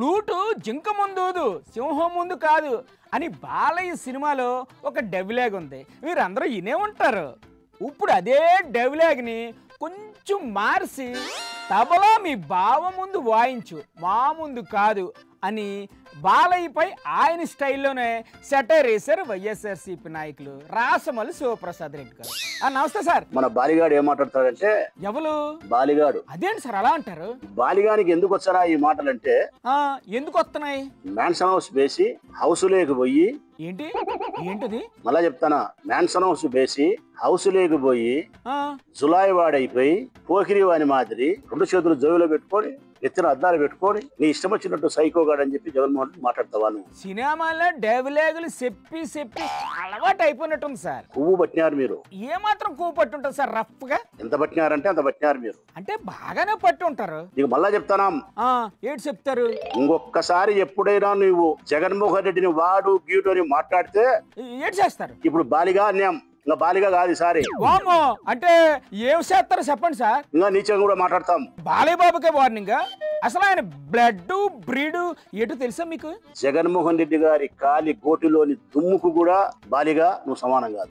Flute జింక ముందు సింహం ముందు కాదు అని బాలయ్య సినిమాలో ఒక డైలాగ్ ఉంది, మీరందరూ వినే ఉంటారు. ఇప్పుడు అదే డైలాగ్ని కొంచెం మార్చి తబలా మీ బావ ముందు వాయించు, మా ముందు కాదు అని బాలయ్యపై ఆయన స్టైల్లోనే సెటైర్ వేశారు వైఎస్ఆర్సీపీ నాయకులు రాసమల్లి శివప్రసాద్ రెడ్డి గారు. నమస్తే సార్. మన బాలిగాడు ఏం మాట్లాడతాడంటే, ఎవరు బాలిగాడు అదేంటి సార్ అలా అంటారు? బాలిగానికి ఎందుకు వచ్చారా ఈ మాటలంటే, ఎందుకు వస్తున్నాయి? మ్యాన్షన్ హౌస్ వేసి హౌస్ లేకపోయి ఏంటిది మళ్ళా చెప్తానా, మ్యాన్షన్ హౌస్ వేసి హౌస్ లేకపోయి జులాయి వాడైపోయి పోకిరి వాని మాదిరి 2 చేతులు జోబులో పెట్టుకొని ఎత్తిన అద్దాలు పెట్టుకొని నీ ఇష్టం వచ్చినట్టు సైకోగాడు అని చెప్పి జగన్మోహన్ రెడ్డి మాట్లాడతావా నువ్వు? సినిమాలో డైలాగులు చెప్పి అలవాటు అయిపోయినట్టుంది సార్. పువ్వు పట్టినారు మీరు. ఏమాత్రం కొవ్వు పట్టుంటారు సార్? రఫ్ గా ఎంత పట్టినారంటే అంత పట్టినారు మీరు. అంటే బాగానే పట్టి ఉంటారు. నీకు మళ్ళా చెప్తానా, ఏంటి చెప్తారు? ఇంకొకసారి ఎప్పుడైనా నువ్వు జగన్మోహన్ రెడ్డిని వాడు గీటు అని మాట్లాడితే ఏంటి చేస్తారు? ఇప్పుడు బాలిగా అన్యాం, ఇంకా బాలిగా కాదు ఈసారి. అంటే ఏం చేస్తారో చెప్పండి సార్. ఇంకా నీచంగా కూడా మాట్లాడతాం. బాలయ్య బాబుకే వార్నింగ్. అసలు ఆయన బ్లడ్ బ్రీడ్ ఎటు తెలుసా మీకు? జగన్మోహన్ రెడ్డి గారి కాలి గోటిలోని దుమ్ముకు కూడా బాలిగా నువ్వు సమానం కాదు.